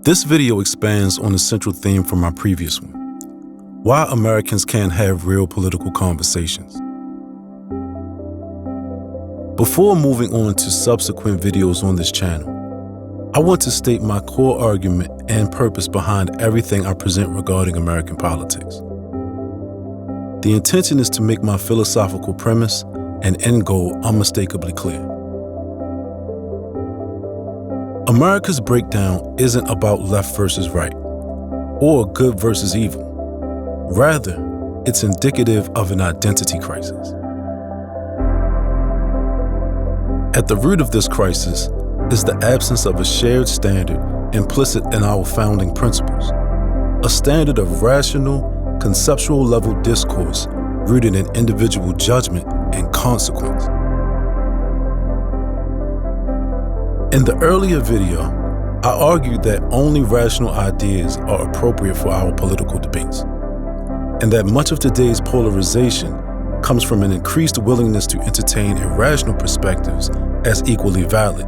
This video expands on the central theme from our previous one: why Americans can't have real political conversations. Before moving on to subsequent videos on this channel, I want to state my core argument and purpose behind everything I present regarding American politics. The intention is to make my philosophical premise and end goal unmistakably clear. America's breakdown isn't about left versus right, or good versus evil. Rather, it's indicative of an identity crisis. At the root of this crisis is the absence of a shared standard implicit in our founding principles, a standard of rational, conceptual level discourse rooted in individual judgment and consequence. In the earlier video, I argued that only rational ideas are appropriate for our political debates, and that much of today's polarization comes from an increased willingness to entertain irrational perspectives as equally valid,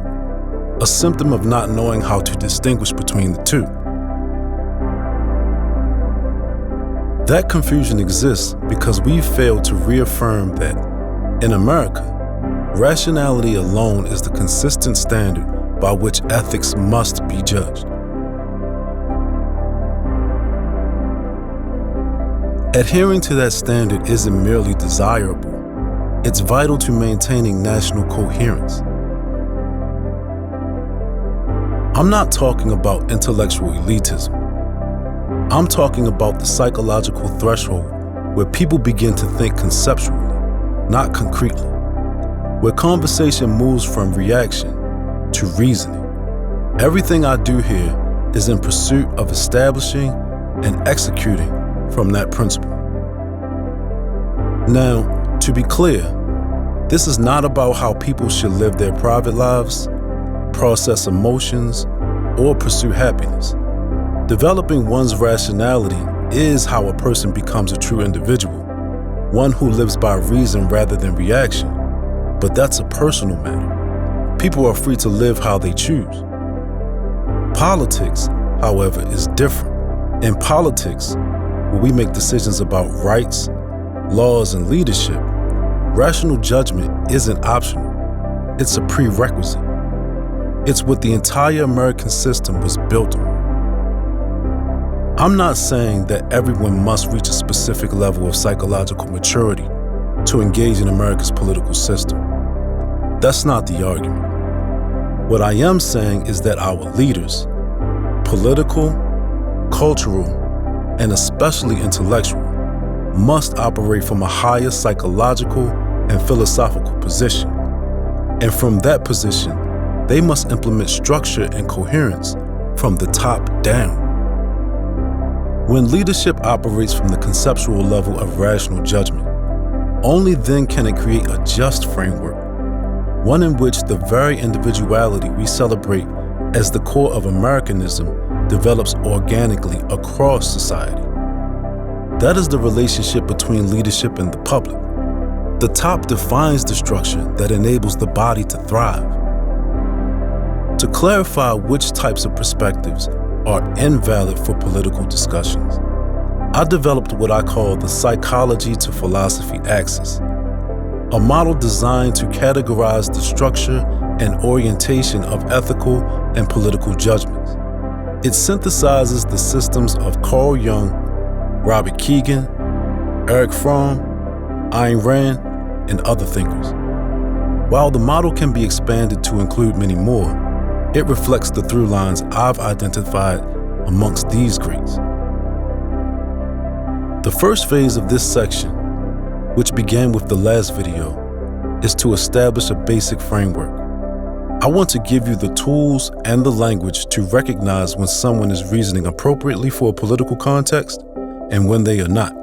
a symptom of not knowing how to distinguish between the two. That confusion exists because we failed to reaffirm that, in America, rationality alone is the consistent standard by which ethics must be judged. Adhering to that standard isn't merely desirable, it's vital to maintaining national coherence. I'm not talking about intellectual elitism. I'm talking about the psychological threshold where people begin to think conceptually, not concretely, where conversation moves from reaction to reasoning. Everything I do here is in pursuit of establishing and executing from that principle. Now, to be clear, this is not about how people should live their private lives, process emotions, or pursue happiness. Developing one's rationality is how a person becomes a true individual, one who lives by reason rather than reaction, but that's a personal matter. People are free to live how they choose. Politics, however, is different. In politics, where we make decisions about rights, laws, and leadership, rational judgment isn't optional. It's a prerequisite. It's what the entire American system was built on. I'm not saying that everyone must reach a specific level of psychological maturity to engage in America's political system. That's not the argument. What I am saying is that our leaders, political, cultural, and especially intellectual, must operate from a higher psychological and philosophical position. And from that position, they must implement structure and coherence from the top down. When leadership operates from the conceptual level of rational judgment, only then can it create a just framework, one in which the very individuality we celebrate as the core of Americanism develops organically across society. That is the relationship between leadership and the public. The top defines the structure that enables the body to thrive. To clarify which types of perspectives are invalid for political discussions, I developed what I call the psychology to philosophy axis, a model designed to categorize the structure and orientation of ethical and political judgments. It synthesizes the systems of Carl Jung, Robert Kegan, Erich Fromm, Ayn Rand, and other thinkers. While the model can be expanded to include many more, it reflects the through lines I've identified amongst these greats. The first phase of this section, which began with the last video, is to establish a basic framework. I want to give you the tools and the language to recognize when someone is reasoning appropriately for a political context and when they are not,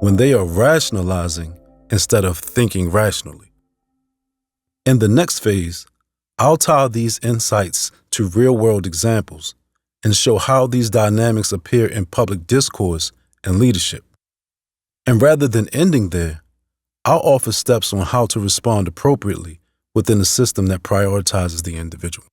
when they are rationalizing instead of thinking rationally. In the next phase, I'll tie these insights to real-world examples and show how these dynamics appear in public discourse and leadership. And rather than ending there, I'll offer steps on how to respond appropriately within a system that prioritizes the individual.